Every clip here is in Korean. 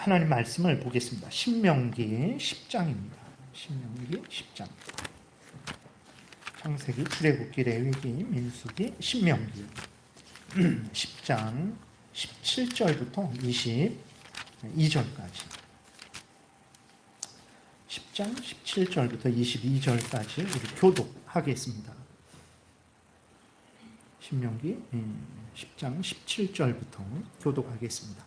하나님 말씀을 보겠습니다. 신명기 10장입니다. 신명기 10장. 창세기, 출애굽기, 레위기, 민수기, 신명기 10장 17절부터 22절까지 10장 17절부터 22절까지 우리 교독하겠습니다. 신명기 10장 17절부터 교독하겠습니다.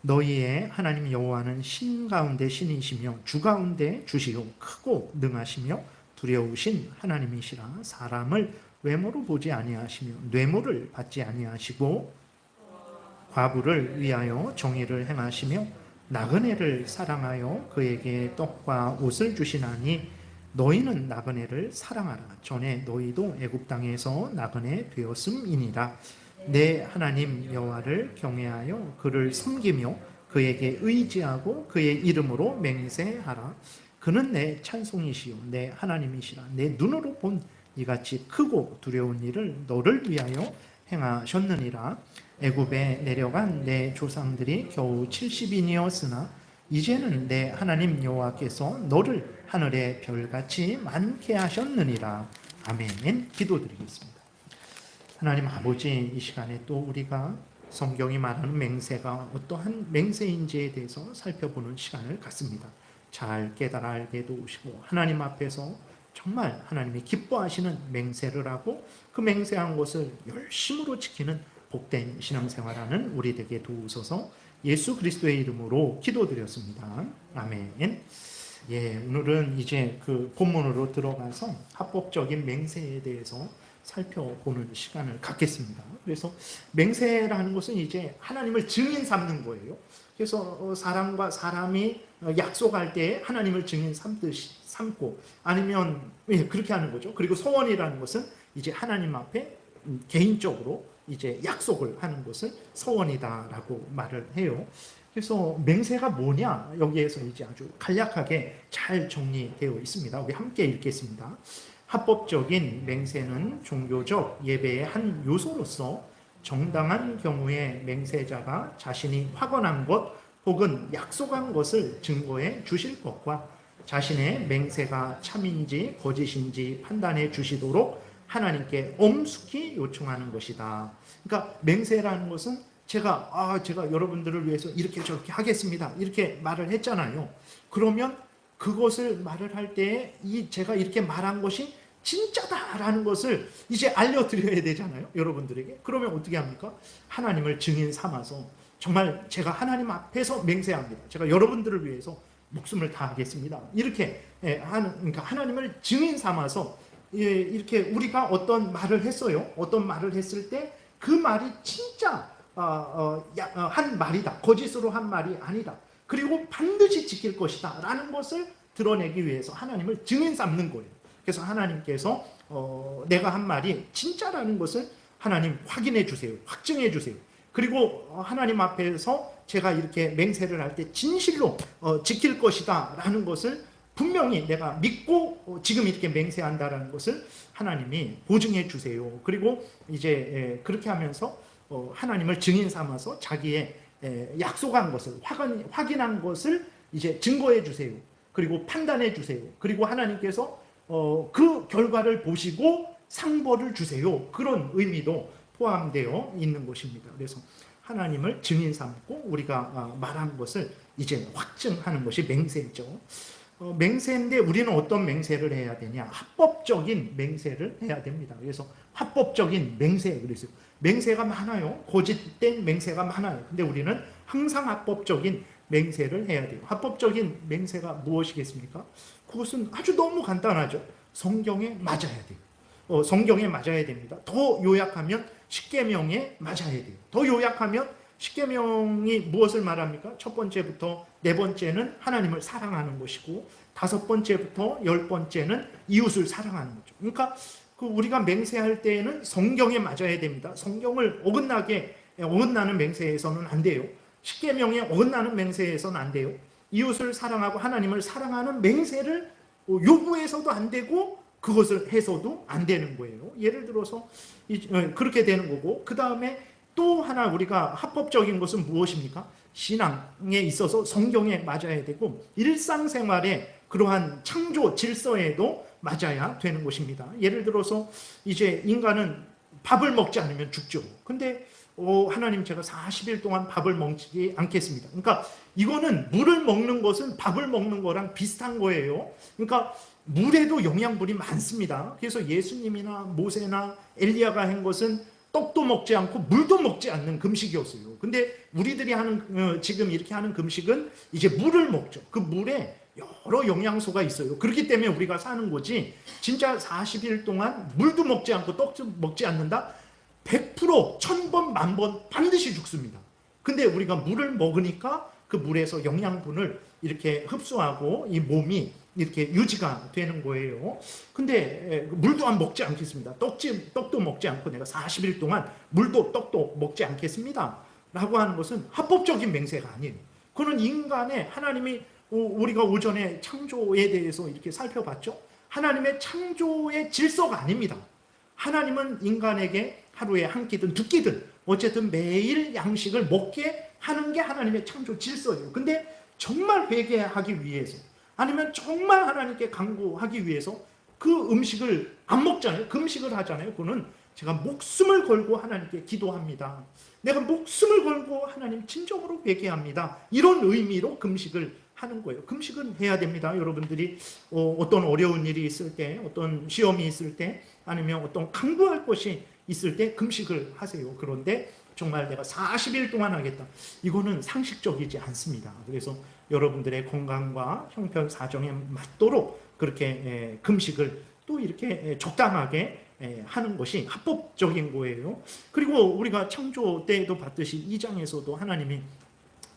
너희의 하나님 여호와는 신 가운데 신이시며 주 가운데 주시요 크고 능하시며 두려우신 하나님이시라. 사람을 외모로 보지 아니하시며 뇌물을 받지 아니하시고 과부를 위하여 정의를 행하시며 나그네를 사랑하여 그에게 떡과 옷을 주시나니 너희는 나그네를 사랑하라. 전에 너희도 애굽 땅에서 나그네 되었음이니라. 내 하나님 여호와를 경외하여 그를 섬기며 그에게 의지하고 그의 이름으로 맹세하라. 그는 내 찬송이시요 내 하나님이시라. 내 눈으로 본 이같이 크고 두려운 일을 너를 위하여 행하셨느니라. 애굽에 내려간 내 조상들이 겨우 70인이었으나 이제는 내 하나님 여호와께서 너를 하늘의 별같이 많게 하셨느니라. 아멘. 기도드리겠습니다. 하나님 아버지, 이 시간에 또 우리가 성경이 말하는 맹세가 어떠한 맹세인지에 대해서 살펴보는 시간을 갖습니다. 잘 깨달아 알게 도우시고 하나님 앞에서 정말 하나님이 기뻐하시는 맹세를 하고 그 맹세한 것을 열심으로 지키는 복된 신앙생활하는 우리 되게 도우소서. 예수 그리스도의 이름으로 기도드렸습니다. 아멘. 오늘은 이제 그 본문으로 들어가서 합법적인 맹세에 대해서 살펴보는 시간을 갖겠습니다. 그래서 맹세라는 것은 이제 하나님을 증인 삼는 거예요. 그래서 사람과 사람이 약속할 때 하나님을 증인 삼고 아니면 그렇게 하는 거죠. 그리고 서원이라는 것은 이제 하나님 앞에 개인적으로 이제 약속을 하는 것을 서원이다라고 말을 해요. 그래서 맹세가 뭐냐? 여기에서 이제 아주 간략하게 잘 정리되어 있습니다. 우리 함께 읽겠습니다. 합법적인 맹세는 종교적 예배의 한 요소로서 정당한 경우에 맹세자가 자신이 확언한 것 혹은 약속한 것을 증거해 주실 것과 자신의 맹세가 참인지 거짓인지 판단해 주시도록 하나님께 엄숙히 요청하는 것이다. 그러니까 맹세라는 것은 제가 여러분들을 위해서 이렇게 저렇게 하겠습니다. 이렇게 말을 했잖아요. 그러면 그것을 말을 할 때 제가 이렇게 말한 것이 진짜다라는 것을 이제 알려드려야 되잖아요. 여러분들에게. 그러면 어떻게 합니까? 하나님을 증인 삼아서 정말 제가 하나님 앞에서 맹세합니다. 제가 여러분들을 위해서 목숨을 다하겠습니다. 이렇게 그러니까 하나님을 증인 삼아서 이렇게 우리가 어떤 말을 했어요. 어떤 말을 했을 때 그 말이 진짜 한 말이다. 거짓으로 한 말이 아니다. 그리고 반드시 지킬 것이다 라는 것을 드러내기 위해서 하나님을 증인 삼는 거예요. 그래서 하나님께서 내가 한 말이 진짜라는 것을 하나님 확인해 주세요. 확증해 주세요. 그리고 하나님 앞에서 제가 이렇게 맹세를 할 때 진실로 지킬 것이다 라는 것을 분명히 내가 믿고 지금 이렇게 맹세한다라는 것을 하나님이 보증해 주세요. 그리고 이제 그렇게 하면서 하나님을 증인 삼아서 자기의 약속한 것을 확인한 것을 이제 증거해 주세요. 그리고 판단해 주세요. 그리고 하나님께서 그 결과를 보시고 상벌을 주세요. 그런 의미도 포함되어 있는 것입니다. 그래서 하나님을 증인 삼고 우리가 말한 것을 이제 확증하는 것이 맹세죠. 맹세인데 우리는 어떤 맹세를 해야 되냐? 합법적인 맹세를 해야 됩니다. 그래서 합법적인 맹세, 그래서 맹세가 많아요. 거짓된 맹세가 많아요. 근데 우리는 항상 합법적인 맹세를 해야 돼요. 합법적인 맹세가 무엇이겠습니까? 그것은 아주 너무 간단하죠. 성경에 맞아야 돼요. 성경에 맞아야 됩니다. 더 요약하면 십계명에 맞아야 돼요. 더 요약하면 십계명이 무엇을 말합니까? 첫 번째부터 네 번째는 하나님을 사랑하는 것이고 다섯 번째부터 열 번째는 이웃을 사랑하는 거죠. 그러니까 우리가 맹세할 때에는 성경에 맞아야 됩니다. 성경을 어긋나는 맹세에서는 안 돼요. 십계명에 어긋나는 맹세에서는 안 돼요. 이웃을 사랑하고 하나님을 사랑하는 맹세를 요구해서도 안 되고 그것을 해서도 안 되는 거예요. 예를 들어서 그렇게 되는 거고, 그 다음에 또 하나 우리가 합법적인 것은 무엇입니까? 신앙에 있어서 성경에 맞아야 되고 일상생활에 그러한 창조 질서에도 맞아야 되는 것입니다. 예를 들어서 이제 인간은 밥을 먹지 않으면 죽죠. 근데 하나님 제가 40일 동안 밥을 먹지 않겠습니다. 그러니까 이거는 물을 먹는 것은 밥을 먹는 거랑 비슷한 거예요. 그러니까 물에도 영양분이 많습니다. 그래서 예수님이나 모세나 엘리야가 한 것은 떡도 먹지 않고 물도 먹지 않는 금식이었어요. 근데 우리들이 하는 지금 이렇게 하는 금식은 이제 물을 먹죠. 그 물에 여러 영양소가 있어요. 그렇기 때문에 우리가 사는 거지, 진짜 40일 동안 물도 먹지 않고 떡도 먹지 않는다? 100%, 1000번, 만번 반드시 죽습니다. 근데 우리가 물을 먹으니까 그 물에서 영양분을 이렇게 흡수하고 이 몸이 이렇게 유지가 되는 거예요. 근데 물도 안 먹지 않겠습니다. 떡도 먹지 않고 내가 40일 동안 물도 떡도 먹지 않겠습니다 라고 하는 것은 합법적인 맹세가 아니에요. 그는 인간의, 하나님이, 우리가 오전에 창조에 대해서 이렇게 살펴봤죠. 하나님의 창조의 질서가 아닙니다. 하나님은 인간에게 하루에 한 끼든 두 끼든 어쨌든 매일 양식을 먹게 하는 게 하나님의 창조 질서예요. 근데 정말 회개하기 위해서, 아니면 정말 하나님께 간구하기 위해서 그 음식을 안 먹잖아요. 금식을 하잖아요. 그거는 제가 목숨을 걸고 하나님께 기도합니다. 내가 목숨을 걸고 하나님 진정으로 회개합니다. 이런 의미로 금식을 하는 거예요. 금식은 해야 됩니다. 여러분들이 어떤 어려운 일이 있을 때, 어떤 시험이 있을 때, 아니면 어떤 강구할 것이 있을 때 금식을 하세요. 그런데 정말 내가 40일 동안 하겠다, 이거는 상식적이지 않습니다. 그래서 여러분들의 건강과 형편 사정에 맞도록 그렇게 금식을 또 이렇게 적당하게 하는 것이 합법적인 거예요. 그리고 우리가 창조 때에도 봤듯이 2장에서도 하나님이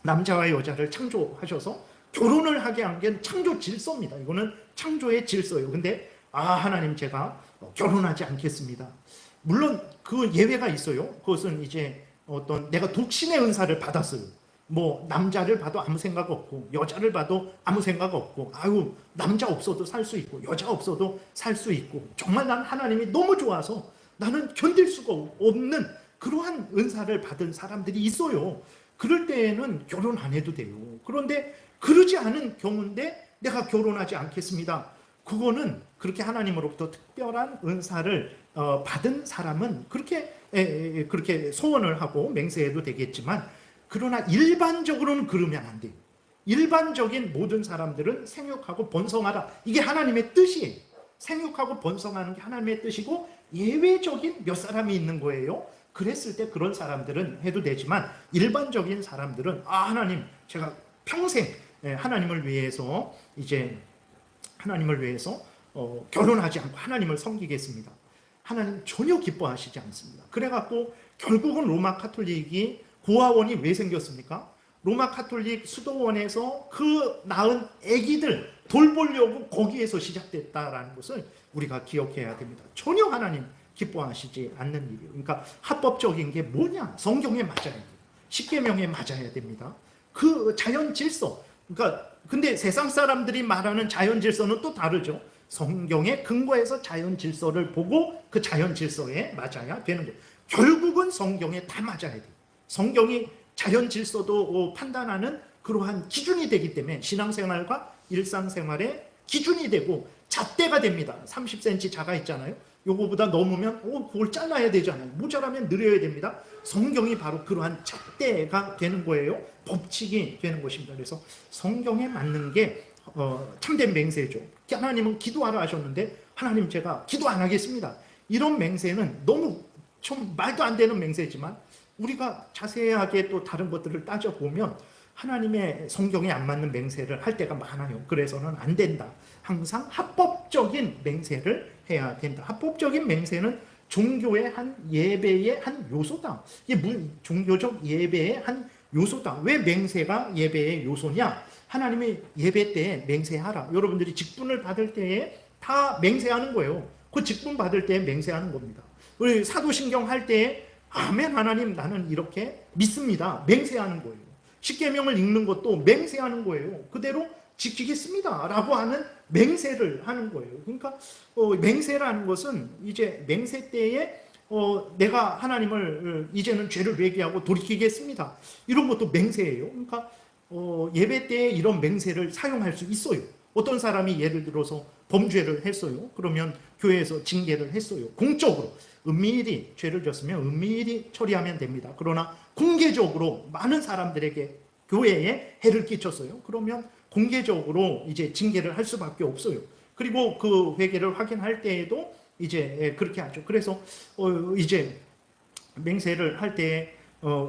남자와 여자를 창조하셔서 결혼을 하게 한 게 창조 질서입니다. 이거는 창조의 질서예요. 근데 하나님 제가 결혼하지 않겠습니다. 물론 그 예외가 있어요. 그것은 이제 어떤 내가 독신의 은사를 받았어요. 뭐 남자를 봐도 아무 생각 없고 여자를 봐도 아무 생각 없고, 아유 남자 없어도 살 수 있고 여자 없어도 살 수 있고, 정말 난 하나님이 너무 좋아서 나는 견딜 수가 없는 그러한 은사를 받은 사람들이 있어요. 그럴 때에는 결혼 안 해도 돼요. 그런데 그러지 않은 경우인데 내가 결혼하지 않겠습니다. 그거는 그렇게 하나님으로부터 특별한 은사를 받은 사람은 그렇게 소원을 하고 맹세해도 되겠지만, 그러나 일반적으로는 그러면 안 돼요. 일반적인 모든 사람들은 생육하고 번성하라, 이게 하나님의 뜻이에요. 생육하고 번성하는 게 하나님의 뜻이고, 예외적인 몇 사람이 있는 거예요. 그랬을 때 그런 사람들은 해도 되지만, 일반적인 사람들은 하나님 제가 평생 하나님을 위해서 결혼하지 않고 하나님을 섬기겠습니다. 하나님 전혀 기뻐하시지 않습니다. 그래갖고 결국은 로마 카톨릭이, 고아원이 왜 생겼습니까? 로마 카톨릭 수도원에서 그 낳은 아기들 돌보려고 거기에서 시작됐다라는 것을 우리가 기억해야 됩니다. 전혀 하나님 기뻐하시지 않는 일이에요. 그러니까 합법적인 게 뭐냐? 성경에 맞아야 돼요. 십계명에 맞아야 됩니다. 그 자연 질서. 그러니까 근데 세상 사람들이 말하는 자연 질서는 또 다르죠. 성경에 근거해서 자연 질서를 보고 그 자연 질서에 맞아야 되는 거예요. 결국은 성경에 다 맞아야 돼요. 성경이 자연 질서도 판단하는 그러한 기준이 되기 때문에 신앙생활과 일상생활의 기준이 되고 잣대가 됩니다. 30cm 자가 있잖아요. 요거보다 넘으면 그걸 잘라야 되잖아요. 모자라면 늘려야 됩니다. 성경이 바로 그러한 잣대가 되는 거예요. 법칙이 되는 것입니다. 그래서 성경에 맞는 게 참된 맹세죠. 하나님은 기도하라 하셨는데 하나님 제가 기도 안 하겠습니다, 이런 맹세는 너무 좀 말도 안 되는 맹세지만, 우리가 자세하게 또 다른 것들을 따져보면 하나님의 성경에 안 맞는 맹세를 할 때가 많아요. 그래서는 안 된다. 항상 합법적인 맹세를 해야 된다. 합법적인 맹세는 종교의 한 예배의 한 요소다. 이게 종교적 예배의 한 요소다. 왜 맹세가 예배의 요소냐? 하나님이 예배 때에 맹세하라. 여러분들이 직분을 받을 때에 다 맹세하는 거예요. 그 직분 받을 때에 맹세하는 겁니다. 우리 사도신경 할 때에 아멘 하나님 나는 이렇게 믿습니다, 맹세하는 거예요. 십계명을 읽는 것도 맹세하는 거예요. 그대로 지키겠습니다 라고 하는 맹세를 하는 거예요. 그러니까 맹세라는 것은 이제 맹세 때에 내가 하나님을 이제는 죄를 회개하고 돌이키겠습니다. 이런 것도 맹세예요. 그러니까 예배 때 이런 맹세를 사용할 수 있어요. 어떤 사람이 예를 들어서 범죄를 했어요. 그러면 교회에서 징계를 했어요. 공적으로 은밀히 죄를 졌으면 은밀히 처리하면 됩니다. 그러나 공개적으로 많은 사람들에게 교회에 해를 끼쳤어요. 그러면 공개적으로 이제 징계를 할 수밖에 없어요. 그리고 그 회개를 확인할 때에도 이제 그렇게 하죠. 그래서 이제 맹세를 할 때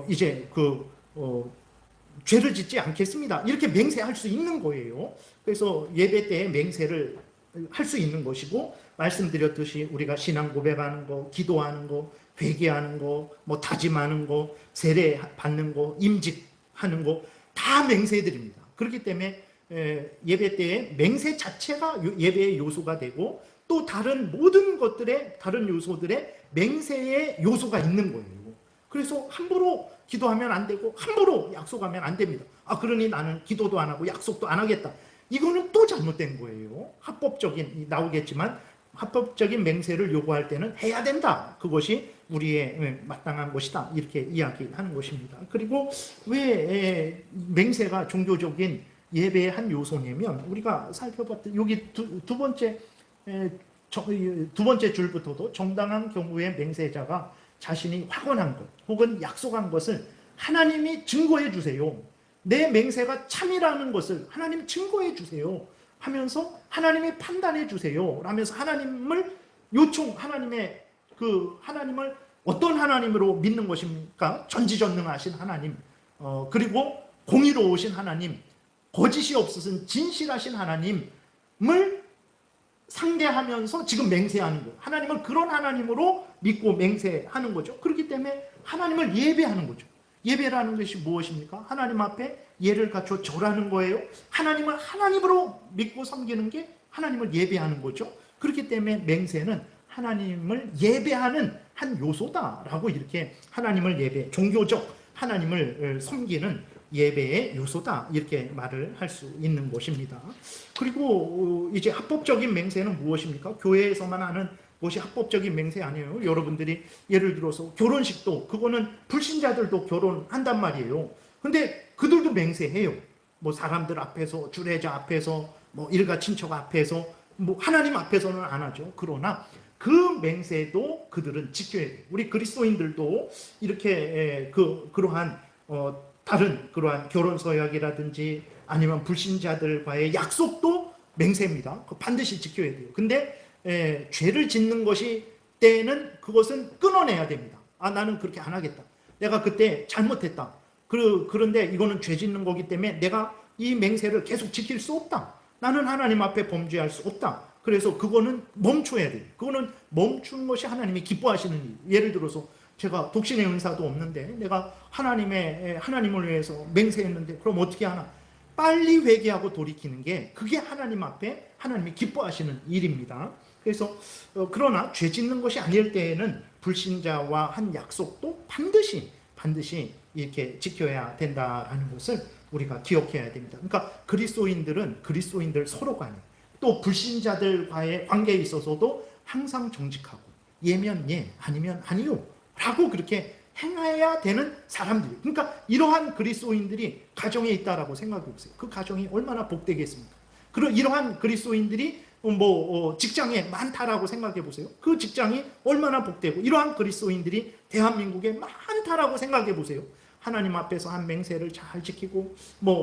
이제 죄를 짓지 않겠습니다. 이렇게 맹세할 수 있는 거예요. 그래서 예배 때 맹세를 할 수 있는 것이고, 말씀드렸듯이 우리가 신앙 고백하는 거, 기도하는 거, 회개하는 거, 뭐 다짐하는 거, 세례 받는 거, 임직하는 거 다 맹세들입니다. 그렇기 때문에 예배 때에 맹세 자체가 예배의 요소가 되고, 또 다른 모든 것들의 다른 요소들의 맹세의 요소가 있는 거예요. 그래서 함부로 기도하면 안 되고 함부로 약속하면 안 됩니다. 그러니 나는 기도도 안 하고 약속도 안 하겠다. 이거는 또 잘못된 거예요. 합법적인, 나오겠지만 합법적인 맹세를 요구할 때는 해야 된다. 그것이 우리의 마땅한 것이다. 이렇게 이야기하는 것입니다. 그리고 왜 맹세가 종교적인 예배의 한 요소냐면, 우리가 살펴봤던 여기 두 번째 줄부터도 정당한 경우에 맹세자가 자신이 확언한 것 혹은 약속한 것을 하나님이 증거해 주세요. 내 맹세가 참이라는 것을 하나님 증거해 주세요 하면서 하나님이 판단해 주세요 라면서 하나님을 하나님의 하나님을 어떤 하나님으로 믿는 것입니까? 전지전능하신 하나님, 그리고 공의로우신 하나님, 거짓이 없으신 진실하신 하나님을 상대하면서 지금 맹세하는 거예요. 하나님을 그런 하나님으로 믿고 맹세하는 거죠. 그렇기 때문에 하나님을 예배하는 거죠. 예배라는 것이 무엇입니까? 하나님 앞에 예를 갖춰 절하는 거예요. 하나님을 하나님으로 믿고 섬기는 게 하나님을 예배하는 거죠. 그렇기 때문에 맹세는 하나님을 예배하는 한 요소다라고, 이렇게 하나님을 종교적 하나님을 섬기는 예배의 요소다, 이렇게 말을 할 수 있는 것입니다. 그리고 이제 합법적인 맹세는 무엇입니까? 교회에서만 하는 것이 합법적인 맹세 아니에요. 여러분들이 예를 들어서 결혼식도, 그거는 불신자들도 결혼한단 말이에요. 근데 그들도 맹세해요. 뭐 사람들 앞에서, 주례자 앞에서, 뭐 일가 친척 앞에서, 뭐 하나님 앞에서는 안 하죠. 그러나 그 맹세도 그들은 지켜야 돼요. 우리 그리스도인들도 이렇게 그러한 다른 그러한 결혼 서약이라든지 아니면 불신자들과의 약속도 맹세입니다. 반드시 지켜야 돼요. 근데 죄를 짓는 것이 때는 그것은 끊어내야 됩니다. 나는 그렇게 안 하겠다. 내가 그때 잘못했다. 그런데 이거는 죄 짓는 거기 때문에 내가 이 맹세를 계속 지킬 수 없다. 나는 하나님 앞에 범죄할 수 없다. 그래서 그거는 멈춰야 돼요. 그거는 멈추는 것이 하나님이 기뻐하시는 일. 예를 들어서 제가 독신의 은사도 없는데 내가 하나님을 위해서 맹세했는데 그럼 어떻게 하나? 빨리 회개하고 돌이키는 게, 그게 하나님 앞에 하나님이 기뻐하시는 일입니다. 그래서 그러나 죄 짓는 것이 아닐 때에는 불신자와 한 약속도 반드시 이렇게 지켜야 된다라는 것을 우리가 기억해야 됩니다. 그러니까 그리스도인들은 그리스도인들 서로 간에, 또 불신자들과의 관계에 있어서도 항상 정직하고 예면 예, 아니면 아니요 라고 그렇게 행해야 되는 사람들. 그러니까 이러한 그리스도인들이 가정에 있다라고 생각해 보세요. 그 가정이 얼마나 복되겠습니까? 이러한 그리스도인들이 직장에 많다라고 생각해 보세요. 그 직장이 얼마나 복되고, 이러한 그리스도인들이 대한민국에 많다라고 생각해 보세요. 하나님 앞에서 한 맹세를 잘 지키고,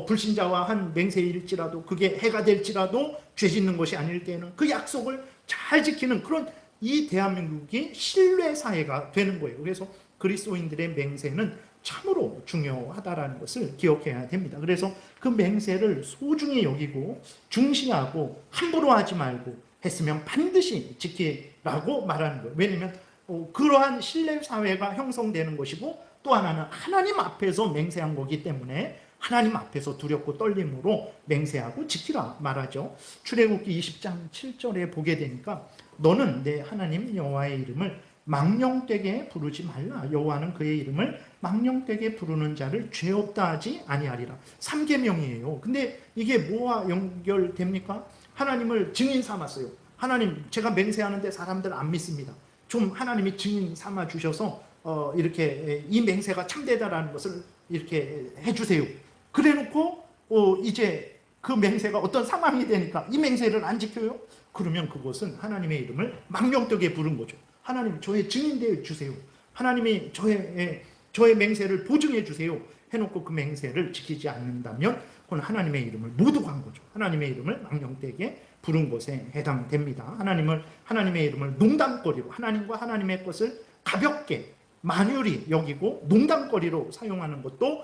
불신자와 한 맹세일지라도 그게 해가 될지라도 죄 짓는 것이 아닐 때는 그 약속을 잘 지키는 그런 이 대한민국이 신뢰 사회가 되는 거예요. 그래서 그리스도인들의 맹세는 참으로 중요하다라는 것을 기억해야 됩니다. 그래서 그 맹세를 소중히 여기고 중시하고 함부로 하지 말고 했으면 반드시 지키라고 말하는 거예요. 왜냐하면 그러한 신뢰 사회가 형성되는 것이고, 또 하나는 하나님 앞에서 맹세한 거기 때문에 하나님 앞에서 두렵고 떨림으로 맹세하고 지키라 말하죠. 출애굽기 20장 7절에 보게 되니까 너는 내 하나님 여호와의 이름을 망령되게 부르지 말라. 여호와는 그의 이름을 망령되게 부르는 자를 죄 없다 하지 아니하리라. 3계명이에요. 근데 이게 뭐와 연결됩니까? 하나님을 증인 삼았어요. 하나님, 제가 맹세하는데 사람들 안 믿습니다. 좀 하나님이 증인 삼아 주셔서 이렇게 이 맹세가 참되다라는 것을 이렇게 해주세요. 그래놓고 이제 그 맹세가 어떤 상황이 되니까 이 맹세를 안 지켜요? 그러면 그것은 하나님의 이름을 망령되게 부른 거죠. 하나님 저의 증인되어 주세요. 하나님이 저의 맹세를 보증해 주세요. 해놓고 그 맹세를 지키지 않는다면 그건 하나님의 이름을 모독한 거죠. 하나님의 이름을 망령되게 부른 것에 해당됩니다. 하나님의 이름을 농담거리로, 하나님과 하나님의 것을 가볍게 만유리 여기고 농담거리로 사용하는 것도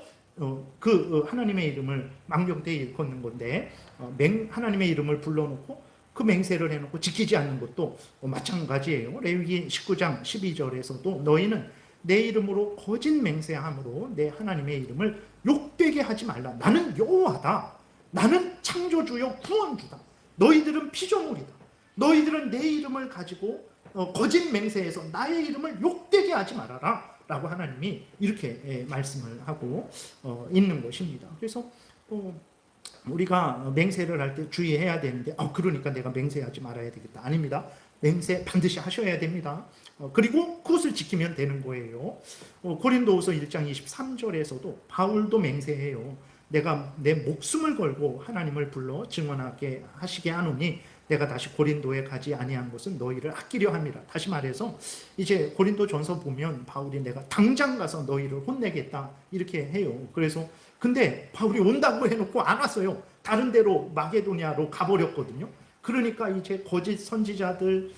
하나님의 이름을 망령되게 일컫는 건데, 하나님의 이름을 불러놓고 그 맹세를 해놓고 지키지 않는 것도 마찬가지예요. 레위기 19장 12절에서도 너희는 내 이름으로 거짓 맹세함으로 내 하나님의 이름을 욕되게 하지 말라. 나는 여호와다. 나는 창조주요 구원주다. 너희들은 피조물이다. 너희들은 내 이름을 가지고 거짓 맹세해서 나의 이름을 욕되게 하지 말아라 라고 하나님이 이렇게 말씀을 하고 있는 것입니다. 그래서 우리가 맹세를 할 때 주의해야 되는데 그러니까 내가 맹세하지 말아야 되겠다. 아닙니다. 맹세 반드시 하셔야 됩니다. 그리고 그것을 지키면 되는 거예요. 고린도후서 1장 23절에서도 바울도 맹세해요. 내가 내 목숨을 걸고 하나님을 불러 증언하게 하시게 하노니 내가 다시 고린도에 가지 아니한 것은 너희를 아끼려 함이라. 다시 말해서 이제 고린도전서 보면 바울이 내가 당장 가서 너희를 혼내겠다 이렇게 해요. 그래서 근데 바울이 온다고 해놓고 안 왔어요. 다른 데로 마게도냐로 가버렸거든요. 그러니까 이제 거짓 선지자들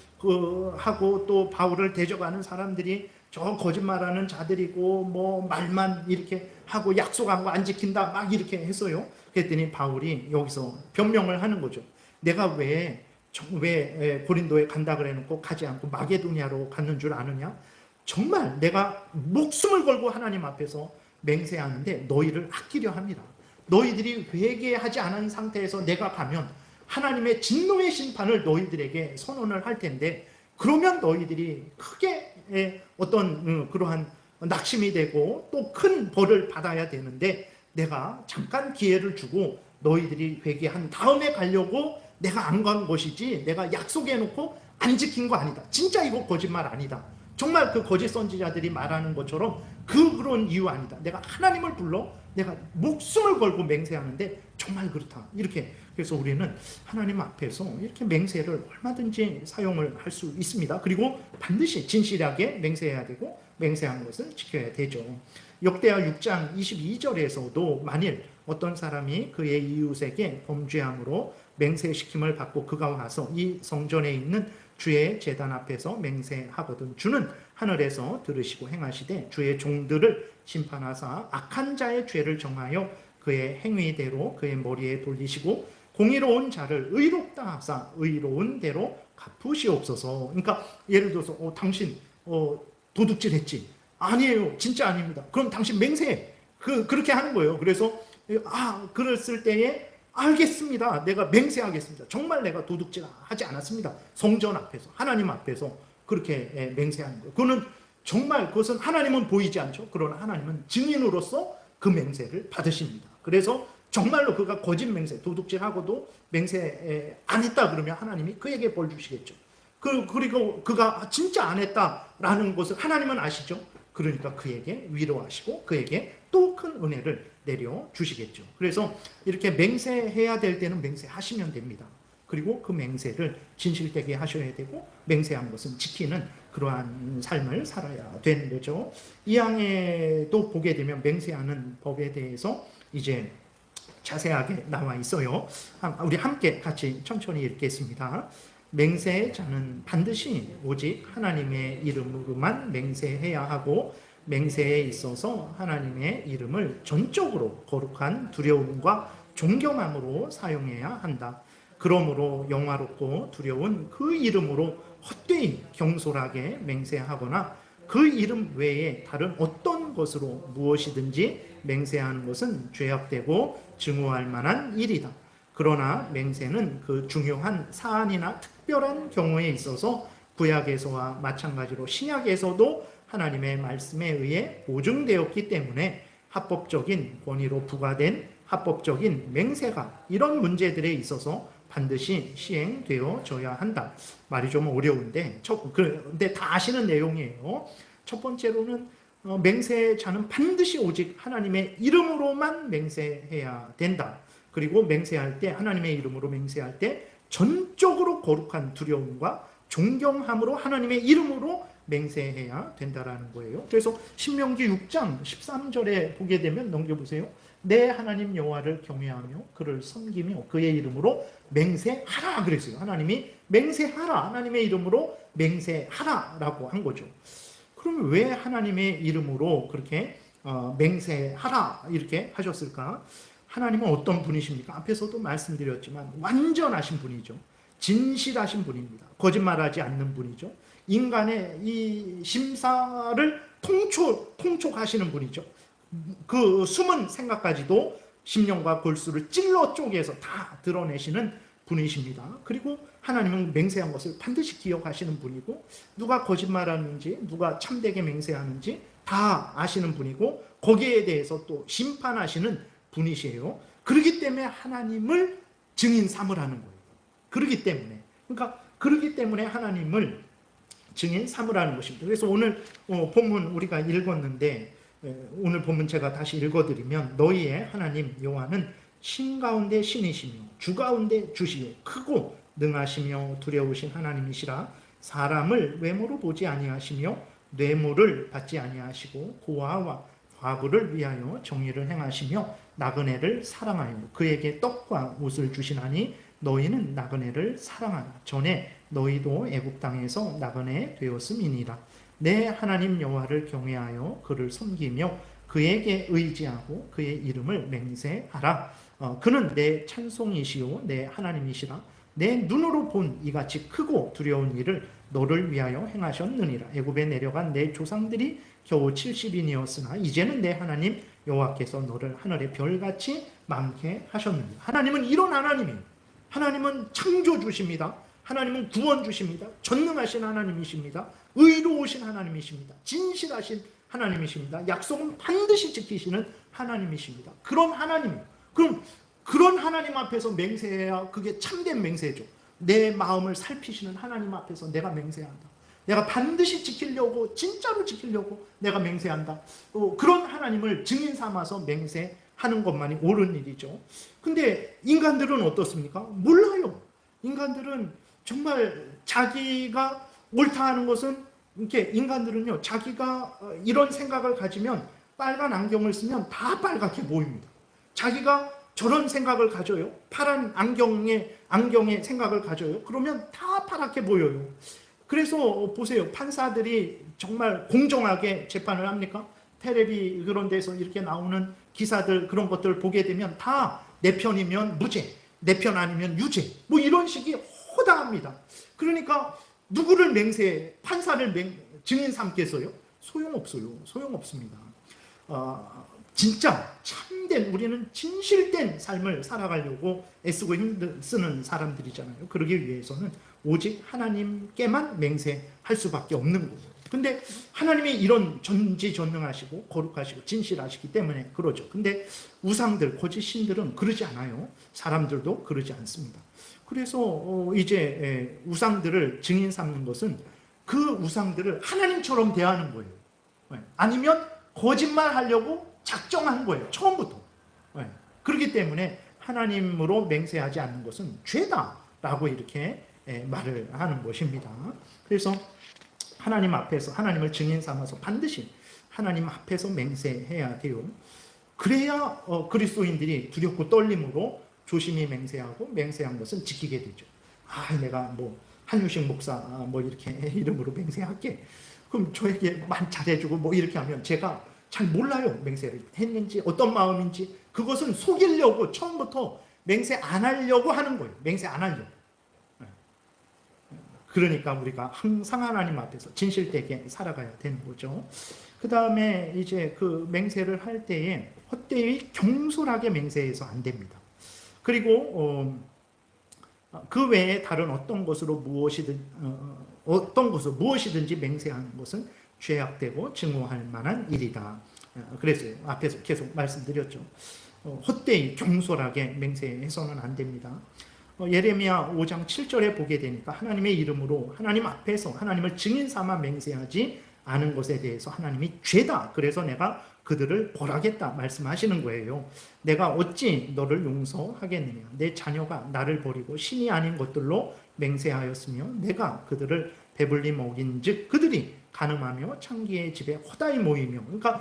하고 또 바울을 대적하는 사람들이 저 거짓말하는 자들이고 뭐 말만 이렇게 하고 약속한 거 안 지킨다 막 이렇게 했어요. 그랬더니 바울이 여기서 변명을 하는 거죠. 내가 왜 고린도에 간다 그래놓고 가지 않고 마게도냐로 갔는 줄 아느냐? 정말 내가 목숨을 걸고 하나님 앞에서 맹세하는데 너희를 아끼려 합니다. 너희들이 회개하지 않은 상태에서 내가 가면 하나님의 진노의 심판을 너희들에게 선언을 할 텐데, 그러면 너희들이 크게 어떤 그러한 낙심이 되고 또 큰 벌을 받아야 되는데, 내가 잠깐 기회를 주고 너희들이 회개한 다음에 가려고 내가 안 간 것이지 내가 약속해놓고 안 지킨 거 아니다. 진짜 이거 거짓말 아니다. 정말 그 거짓 선지자들이 말하는 것처럼 그런 이유 아니다. 내가 하나님을 불러 내가 목숨을 걸고 맹세하는데 정말 그렇다. 이렇게. 그래서 우리는 하나님 앞에서 이렇게 맹세를 얼마든지 사용을 할 수 있습니다. 그리고 반드시 진실하게 맹세해야 되고 맹세하는 것을 지켜야 되죠. 역대하 6장 22절에서도 만일 어떤 사람이 그의 이웃에게 범죄함으로 맹세시킴을 받고 그가 와서 이 성전에 있는 주의 제단 앞에서 맹세하거든 주는 하늘에서 들으시고 행하시되 주의 종들을 심판하사 악한 자의 죄를 정하여 그의 행위대로 그의 머리에 돌리시고 공의로운 자를 의롭다 하사 의로운 대로 갚으시옵소서. 그러니까 예를 들어서 당신 도둑질했지? 아니에요. 진짜 아닙니다. 그럼 당신 맹세해. 그렇게 하는 거예요. 그래서 그랬을 때에 알겠습니다. 내가 맹세하겠습니다. 정말 내가 도둑질 하지 않았습니다. 성전 앞에서, 하나님 앞에서 그렇게 맹세하는 거예요. 그거는 정말 그것은 하나님은 보이지 않죠. 그러나 하나님은 증인으로서 그 맹세를 받으십니다. 그래서 정말로 그가 거짓 맹세, 도둑질하고도 맹세 안 했다 그러면 하나님이 그에게 벌 주시겠죠. 그리고 그가 진짜 안 했다라는 것을 하나님은 아시죠. 그러니까 그에게 위로하시고 그에게 또 큰 은혜를 내려주시겠죠. 그래서 이렇게 맹세해야 될 때는 맹세하시면 됩니다. 그리고 그 맹세를 진실되게 하셔야 되고 맹세한 것은 지키는 그러한 삶을 살아야 되는 거죠. 이 항에도 보게 되면 맹세하는 법에 대해서 이제 자세하게 나와 있어요. 우리 함께 같이 천천히 읽겠습니다. 맹세자는 반드시 오직 하나님의 이름으로만 맹세해야 하고 맹세에 있어서 하나님의 이름을 전적으로 거룩한 두려움과 존경함으로 사용해야 한다. 그러므로 영화롭고 두려운 그 이름으로 헛되이 경솔하게 맹세하거나 그 이름 외에 다른 어떤 것으로 무엇이든지 맹세하는 것은 죄악되고 증오할 만한 일이다. 그러나 맹세는 그 중요한 사안이나 특별한 경우에 있어서 구약에서와 마찬가지로 신약에서도 하나님의 말씀에 의해 보증되었기 때문에 합법적인 권위로 부과된 합법적인 맹세가 이런 문제들에 있어서 반드시 시행되어져야 한다. 말이 좀 어려운데 그런데 다 아시는 내용이에요. 첫 번째로는 맹세자는 반드시 오직 하나님의 이름으로만 맹세해야 된다. 그리고 맹세할 때 하나님의 이름으로 맹세할 때 전적으로 거룩한 두려움과 존경함으로 하나님의 이름으로 맹세해야 된다라는 거예요. 그래서 신명기 6장 13절에 보게 되면 넘겨보세요. 내 하나님 여호와를 경외하며 그를 섬기며 그의 이름으로 맹세하라 그랬어요. 하나님이 맹세하라, 하나님의 이름으로 맹세하라라고 한 거죠. 그럼 왜 하나님의 이름으로 그렇게 맹세하라 이렇게 하셨을까? 하나님은 어떤 분이십니까? 앞에서도 말씀드렸지만 완전하신 분이죠. 진실하신 분입니다. 거짓말하지 않는 분이죠. 인간의 이 심사를 통촉하시는 분이죠. 그 숨은 생각까지도 심령과 골수를 찔러 쪼개서 다 드러내시는 분이십니다. 그리고 하나님은 맹세한 것을 반드시 기억하시는 분이고 누가 거짓말하는지 누가 참되게 맹세하는지 다 아시는 분이고 거기에 대해서 또 심판하시는 분이시에요. 그렇기 때문에 하나님을 증인 삼으라는 거예요. 그렇기 때문에 하나님을 증인 삼으라는 것입니다. 그래서 오늘 본문 우리가 읽었는데 오늘 본문 제가 다시 읽어드리면 너희의 하나님 여호와는 신 가운데 신이시며 주 가운데 주시요 크고 능하시며 두려우신 하나님이시라. 사람을 외모로 보지 아니하시며 뇌물을 받지 아니하시고 고아와 과부를 위하여 정의를 행하시며 나그네를 사랑하여 그에게 떡과 옷을 주시나니 너희는 나그네를 사랑하라. 전에 너희도 애굽 땅에서 나그네 되었음이니라. 내 하나님 여호와를 경외하여 그를 섬기며 그에게 의지하고 그의 이름을 맹세하라. 그는 내 찬송이시요 내 하나님이시라. 내 눈으로 본 이같이 크고 두려운 일을 너를 위하여 행하셨느니라. 애굽에 내려간 내 조상들이 겨우 70인이었으나 이제는 내 하나님 여호와께서 너를 하늘의 별같이 많게 하셨느니라. 하나님은 이런 하나님이에요. 하나님은 창조주십니다. 하나님은 구원주십니다. 전능하신 하나님이십니다. 의로우신 하나님이십니다. 진실하신 하나님이십니다. 약속은 반드시 지키시는 하나님이십니다. 그런 하나님, 그럼 그런 하나님 앞에서 맹세해야 그게 참된 맹세죠. 내 마음을 살피시는 하나님 앞에서 내가 맹세한다. 내가 반드시 지키려고, 진짜로 지키려고 내가 맹세한다. 그런 하나님을 증인 삼아서 맹세하는 것만이 옳은 일이죠. 근데 인간들은 어떻습니까? 몰라요. 인간들은 정말 자기가 옳다 하는 것은 이렇게 인간들은요, 자기가 이런 생각을 가지면 빨간 안경을 쓰면 다 빨갛게 보입니다. 자기가 저런 생각을 가져요. 파란 안경의 생각을 가져요. 그러면 다 파랗게 보여요. 그래서 보세요. 판사들이 정말 공정하게 재판을 합니까? 텔레비 그런 데서 이렇게 나오는 기사들 그런 것들 보게 되면 다 내 편이면 무죄, 내 편 아니면 유죄, 뭐 이런 식이 허다합니다. 그러니까 누구를 판사를 증인 삼겠어요? 소용없어요. 소용없습니다. 진짜 참된, 우리는 진실된 삶을 살아가려고 애쓰고 쓰는 사람들이잖아요. 그러기 위해서는 오직 하나님께만 맹세할 수밖에 없는 거예요. 근데 하나님이 이런 전지전능하시고 거룩하시고 진실하시기 때문에 그러죠. 근데 우상들, 거짓 신들은 그러지 않아요. 사람들도 그러지 않습니다. 그래서 이제 우상들을 증인 삼는 것은 그 우상들을 하나님처럼 대하는 거예요. 아니면 거짓말하려고 작정한 거예요. 처음부터. 그렇기 때문에 하나님으로 맹세하지 않는 것은 죄다라고 이렇게 말을 하는 것입니다. 그래서 하나님 앞에서, 하나님을 증인 삼아서 반드시 하나님 앞에서 맹세해야 돼요. 그래야 그리스도인들이 두렵고 떨림으로 조심히 맹세하고 맹세한 것은 지키게 되죠. 내가 뭐 한유식 목사 뭐 이렇게 이름으로 맹세할게. 그럼 저에게만 잘해주고 뭐 이렇게 하면 제가 잘 몰라요. 맹세를 했는지 어떤 마음인지. 그것은 속이려고 처음부터 맹세 안 하려고 하는 거예요. 맹세 안 하려고. 그러니까 우리가 항상 하나님 앞에서 진실되게 살아가야 되는 거죠. 그 다음에 이제 그 맹세를 할 때에 헛되이 경솔하게 맹세해서 안 됩니다. 그리고 그 외에 다른 어떤 것으로 무엇이든지 맹세하는 것은 죄악되고 증오할 만한 일이다. 그랬어요. 앞에서 계속 말씀드렸죠. 헛되이 경솔하게 맹세해서는 안 됩니다. 예레미야 5장 7절에 보게 되니까 하나님의 이름으로 하나님 앞에서 하나님을 증인 삼아 맹세하지 않은 것에 대해서 하나님이 죄다. 그래서 내가 그들을 벌하겠다 말씀하시는 거예요. 내가 어찌 너를 용서하겠느냐. 내 자녀가 나를 버리고 신이 아닌 것들로 맹세하였으며 내가 그들을 배불리 먹인 즉 그들이 간음하며 창기의 집에 허다히 모이며, 그러니까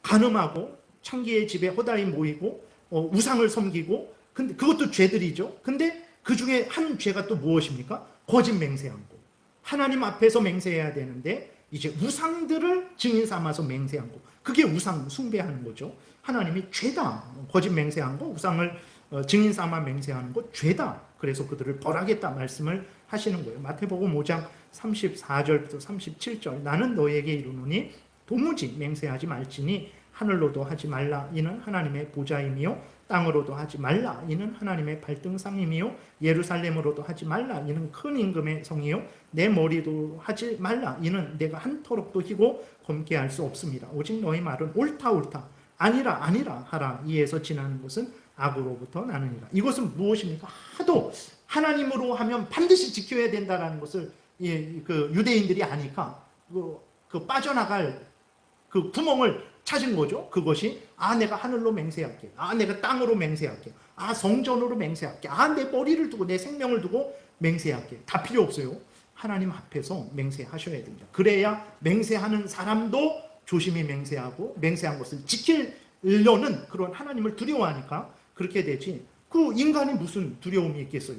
간음하고 창기의 집에 허다히 모이고 우상을 섬기고, 근데 그것도 죄들이죠. 근데 그 중에 한 죄가 또 무엇입니까? 거짓 맹세한 거. 하나님 앞에서 맹세해야 되는데 이제 우상들을 증인 삼아서 맹세한 거. 그게 우상 숭배하는 거죠. 하나님이 죄다. 거짓 맹세한 거, 우상을 증인 삼아 맹세하는 거 죄다. 그래서 그들을 벌하겠다 말씀을 하시는 거예요. 마태복음 5장 34절부터 37절. 나는 너에게 이르노니 도무지 맹세하지 말지니 하늘로도 하지 말라. 이는 하나님의 보좌이며 땅으로도 하지 말라. 이는 하나님의 발등상이며 예루살렘으로도 하지 말라. 이는 큰 임금의 성이요 내 머리도 하지 말라. 이는 내가 한 터럭도 희고 검게 할 수 없습니다. 오직 너희 말은 옳다 옳다 아니라 아니라 하라. 이에서 지나는 것은 악으로부터 나느니라. 이것은 무엇입니까? 하도 하나님으로 하면 반드시 지켜야 된다는 것을 그 유대인들이 아니까 그 빠져나갈 그 구멍을 찾은 거죠. 그것이 내가 하늘로 맹세할게. 내가 땅으로 맹세할게. 성전으로 맹세할게. 내 머리를 두고 내 생명을 두고 맹세할게. 다 필요 없어요. 하나님 앞에서 맹세하셔야 됩니다. 그래야 맹세하는 사람도 조심히 맹세하고 맹세한 것을 지키려는 그런 하나님을 두려워하니까 그렇게 되지. 그 인간이 무슨 두려움이 있겠어요?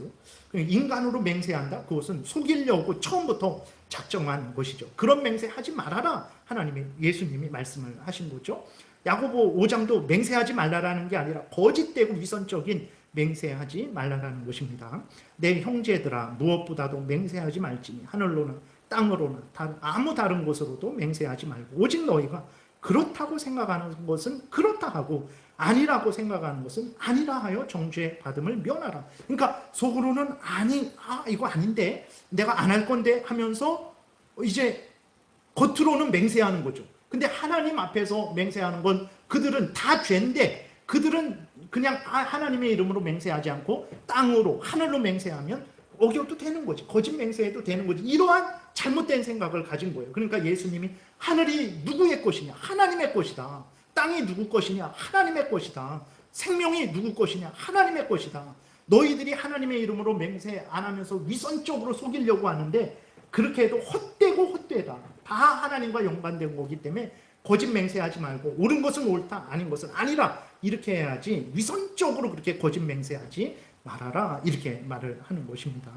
인간으로 맹세한다? 그것은 속이려고 처음부터 작정한 것이죠. 그런 맹세하지 말아라. 하나님의 예수님이 말씀을 하신 거죠. 야고보 5장도 맹세하지 말라라는 게 아니라 거짓되고 위선적인 맹세하지 말라라는 것입니다. 내 형제들아 무엇보다도 맹세하지 말지니 하늘로나 땅으로나 아무 다른 곳으로도 맹세하지 말고 오직 너희가 그렇다고 생각하는 것은 그렇다 하고 아니라고 생각하는 것은 아니라 하여 정죄 받음을 면하라. 그러니까 속으로는 이거 아닌데 내가 안 할 건데 하면서 이제 겉으로는 맹세하는 거죠. 근데 하나님 앞에서 맹세하는 건 그들은 다 죄인데 그들은 그냥 하나님의 이름으로 맹세하지 않고 땅으로 하늘로 맹세하면 어겨도 되는 거지. 거짓 맹세해도 되는 거지. 이러한 잘못된 생각을 가진 거예요. 그러니까 예수님이 하늘이 누구의 것이냐? 하나님의 것이다. 땅이 누구 것이냐? 하나님의 것이다. 생명이 누구 것이냐? 하나님의 것이다. 너희들이 하나님의 이름으로 맹세 안 하면서 위선적으로 속이려고 하는데 그렇게 해도 헛되고 헛되다. 다 하나님과 연관된 거기 때문에 거짓 맹세하지 말고 옳은 것은 옳다, 아닌 것은 아니라 이렇게 해야지 위선적으로 그렇게 거짓 맹세하지 말아라. 이렇게 말을 하는 것입니다.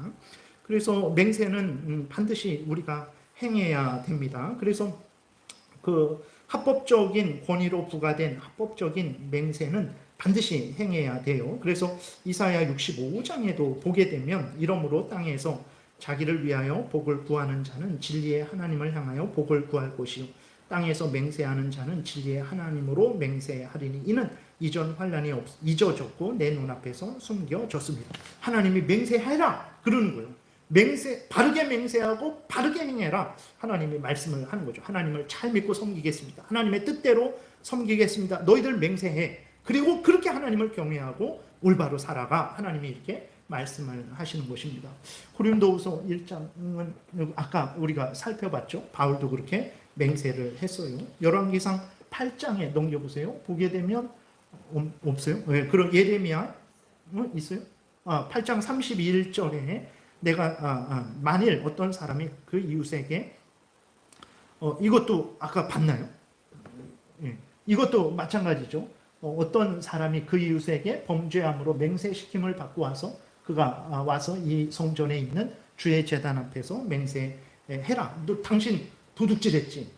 그래서 맹세는 반드시 우리가 행해야 됩니다. 그래서 그 합법적인 권위로 부과된 합법적인 맹세는 반드시 행해야 돼요. 그래서 이사야 65장에도 보게 되면 이러므로 땅에서 자기를 위하여 복을 구하는 자는 진리의 하나님을 향하여 복을 구할 것이요 땅에서 맹세하는 자는 진리의 하나님으로 맹세하리니 이는 이전 환난이 잊어졌고 내 눈앞에서 숨겨졌습니다. 하나님이 맹세해라 그러는 거예요. 바르게 맹세하고 바르게 행해라. 하나님이 말씀을 하는 거죠. 하나님을 잘 믿고 섬기겠습니다. 하나님의 뜻대로 섬기겠습니다. 너희들 맹세해. 그리고 그렇게 하나님을 경외하고 올바로 살아가. 하나님이 이렇게 말씀을 하시는 것입니다. 고린도후서 1장은 아까 우리가 살펴봤죠. 바울도 그렇게 맹세를 했어요. 열왕기상 8장에 넘겨보세요. 보게 되면 없어요? 네, 그럼 예레미야 있어요? 8장 31절에 내가 만일 어떤 사람이 그 이웃에게 이것도 아까 봤나요? 예, 이것도 마찬가지죠. 어떤 사람이 그 이웃에게 범죄함으로 맹세시킴을 받고 와서 그가 와서 이 성전에 있는 주의 제단 앞에서 맹세해라. 너 당신 도둑질했지?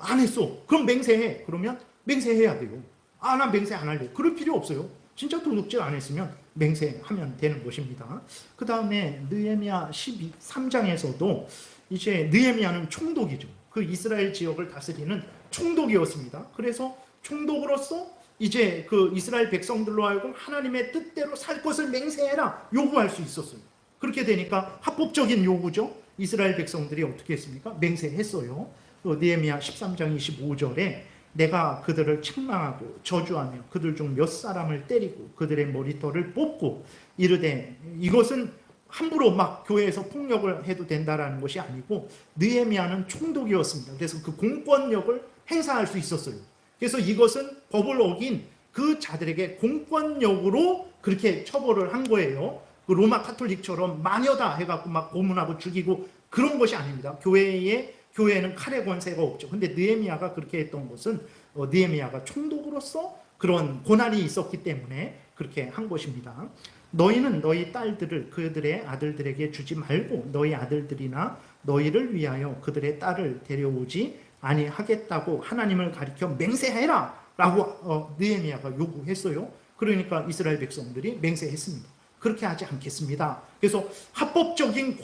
안 했어. 그럼 맹세해. 그러면 맹세해야 돼요. 나 맹세 안 할래. 그럴 필요 없어요. 진짜 도둑질 안 했으면 맹세하면 되는 것입니다. 그 다음에 느헤미야 13장에서도 이제 느헤미야는 총독이죠. 그 이스라엘 지역을 다스리는 총독이었습니다. 그래서 총독으로서 이제 그 이스라엘 백성들로 하여금 하나님의 뜻대로 살 것을 맹세해라 요구할 수 있었어요. 그렇게 되니까 합법적인 요구죠. 이스라엘 백성들이 어떻게 했습니까? 맹세했어요. 느헤미야 13장 25절에 내가 그들을 책망하고 저주하며 그들 중 몇 사람을 때리고 그들의 머리털을 뽑고 이르되 이것은 함부로 막 교회에서 폭력을 해도 된다라는 것이 아니고 느헤미야는 총독이었습니다. 그래서 그 공권력을 행사할 수 있었어요. 그래서 이것은 법을 어긴 그 자들에게 공권력으로 그렇게 처벌을 한 거예요. 그 로마 카톨릭처럼 마녀다 해갖고 막 고문하고 죽이고 그런 것이 아닙니다. 교회에는 칼의 권세가 없죠. 근데 느헤미야가 그렇게 했던 것은 느헤미야가 총독으로서 그런 고난이 있었기 때문에 그렇게 한 것입니다. 너희는 너희 딸들을 그들의 아들들에게 주지 말고 너희 아들들이나 너희를 위하여 그들의 딸을 데려오지 아니하겠다고 하나님을 가리켜 맹세해라 라고 느헤미야가 요구했어요. 그러니까 이스라엘 백성들이 맹세했습니다. 그렇게 하지 않겠습니다. 그래서 합법적인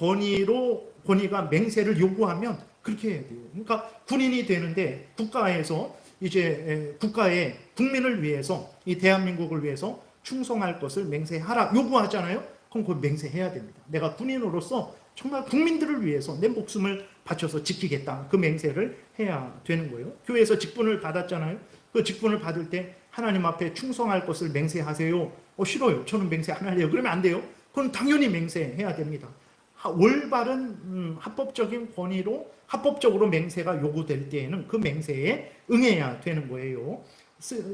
권위가 맹세를 요구하면 그렇게 해야 돼요. 그러니까 군인이 되는데 국가에서 이제 국가의 국민을 위해서 이 대한민국을 위해서 충성할 것을 맹세하라 요구하잖아요. 그럼 그걸 맹세해야 됩니다. 내가 군인으로서 정말 국민들을 위해서 내 목숨을 바쳐서 지키겠다. 그 맹세를 해야 되는 거예요. 교회에서 직분을 받았잖아요. 그 직분을 받을 때 하나님 앞에 충성할 것을 맹세하세요. 싫어요. 저는 맹세 안 할래요. 그러면 안 돼요. 그럼 당연히 맹세해야 됩니다. 올바른 합법적인 권위로 합법적으로 맹세가 요구될 때에는 그 맹세에 응해야 되는 거예요.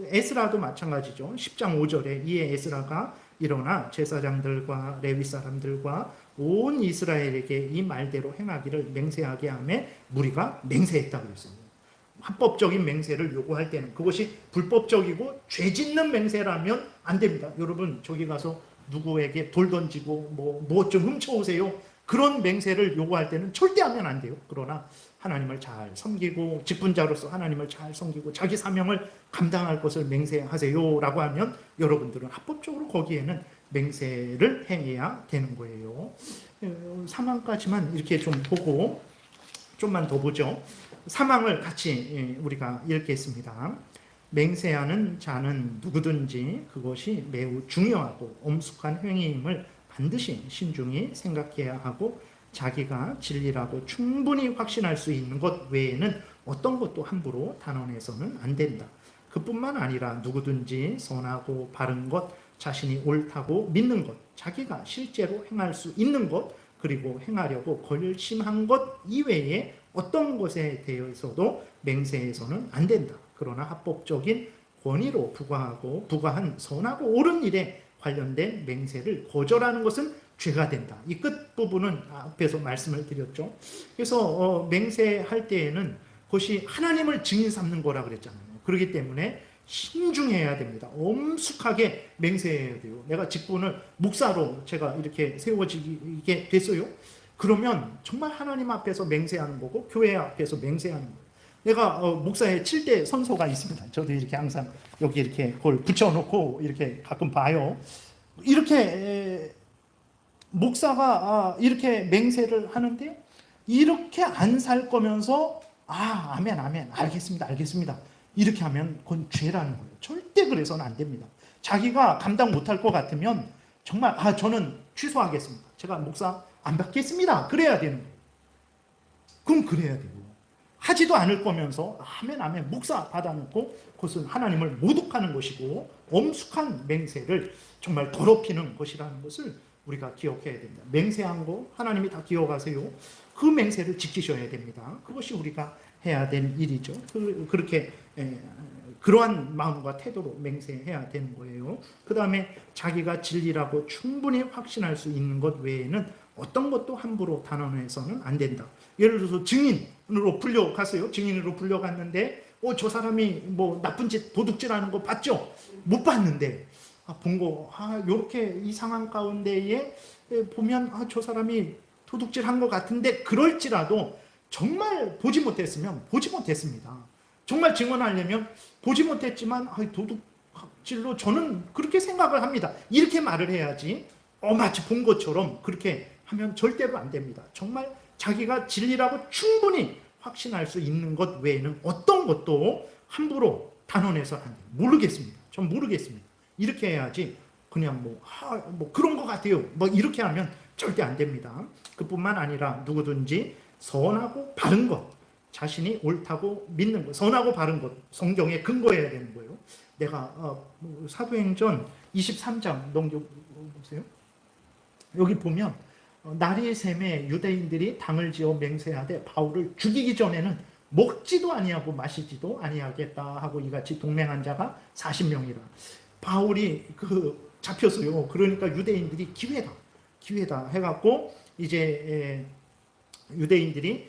에스라도 마찬가지죠. 10장 5절에 이에 에스라가 일어나 제사장들과 레위 사람들과 온 이스라엘에게 이 말대로 행하기를 맹세하게 하며 무리가 맹세했다고 했습니다. 합법적인 맹세를 요구할 때는 그것이 불법적이고 죄 짓는 맹세라면 안 됩니다. 여러분 저기 가서 누구에게 돌 던지고 뭐 좀 훔쳐오세요. 그런 맹세를 요구할 때는 절대 하면 안 돼요. 그러나 하나님을 잘 섬기고 직분자로서 하나님을 잘 섬기고 자기 사명을 감당할 것을 맹세하세요 라고 하면 여러분들은 합법적으로 거기에는 맹세를 행해야 되는 거예요. 사망까지만 이렇게 좀 보고 좀만 더 보죠. 사망을 같이 우리가 읽겠습니다. 맹세하는 자는 누구든지 그것이 매우 중요하고 엄숙한 행위임을 반드시 신중히 생각해야 하고 자기가 진리라고 충분히 확신할 수 있는 것 외에는 어떤 것도 함부로 단언해서는 안 된다. 그뿐만 아니라 누구든지 선하고 바른 것, 자신이 옳다고 믿는 것, 자기가 실제로 행할 수 있는 것, 그리고 행하려고 결심한 것 이외에 어떤 것에 대해서도 맹세해서는 안 된다. 그러나 합법적인 권위로 부과한 선하고 옳은 일에 관련된 맹세를 거절하는 것은 죄가 된다. 이 끝부분은 앞에서 말씀을 드렸죠. 그래서 맹세할 때에는 그것이 하나님을 증인 삼는 거라 그랬잖아요. 그렇기 때문에 신중해야 됩니다. 엄숙하게 맹세해야 돼요. 내가 직분을 목사로 제가 이렇게 세워지게 됐어요. 그러면 정말 하나님 앞에서 맹세하는 거고 교회 앞에서 맹세하는 거예요. 내가 목사의 7대 선서가 있습니다. 저도 이렇게 항상 여기 이렇게 그걸 붙여놓고 이렇게 가끔 봐요. 이렇게 목사가 이렇게 맹세를 하는데 이렇게 안 살 거면서 아멘 알겠습니다 이렇게 하면 그건 죄라는 거예요. 절대 그래서는 안 됩니다. 자기가 감당 못할 것 같으면 정말 저는 취소하겠습니다. 제가 목사 안 받겠습니다. 그래야 되는 거예요. 그럼 그래야 되고 하지도 않을 거면서 아멘 목사 받아놓고 그것은 하나님을 모독하는 것이고 엄숙한 맹세를 정말 더럽히는 것이라는 것을 우리가 기억해야 됩니다. 맹세한 거 하나님이 다 기억하세요. 그 맹세를 지키셔야 됩니다. 그것이 우리가 해야 될 일이죠. 그렇게 그러한 마음과 태도로 맹세해야 되는 거예요. 그 다음에 자기가 진리라고 충분히 확신할 수 있는 것 외에는 어떤 것도 함부로 단언해서는 안 된다. 예를 들어서 증인으로 불려갔어요. 증인으로 불려갔는데 저 사람이 뭐 나쁜 짓 도둑질하는 거 봤죠? 못 봤는데 본 거 이렇게 이 상황 가운데에 보면 저 사람이 도둑질한 것 같은데 그럴지라도 정말 보지 못했으면 보지 못했습니다. 정말 증언하려면 보지 못했지만 도둑질로 저는 그렇게 생각을 합니다. 이렇게 말을 해야지 마치 본 것처럼 그렇게 하면 절대로 안 됩니다. 정말 자기가 진리라고 충분히 확신할 수 있는 것 외에는 어떤 것도 함부로 단언해서 안 돼요. 모르겠습니다. 전 모르겠습니다. 이렇게 해야지 그냥 뭐 그런 것 같아요. 뭐 이렇게 하면 절대 안 됩니다. 그뿐만 아니라 누구든지 선하고 바른 것, 자신이 옳다고 믿는 것, 선하고 바른 것, 성경에 근거해야 되는 거예요. 내가 사도행전 23장 넘겨보세요. 여기 보면 날이 샘에 유대인들이 당을 지어 맹세하되 바울을 죽이기 전에는 먹지도 아니하고 마시지도 아니하겠다 하고 이같이 동맹한 자가 40명이라. 바울이 잡혔어요. 그러니까 유대인들이 기회다 해갖고 이제 유대인들이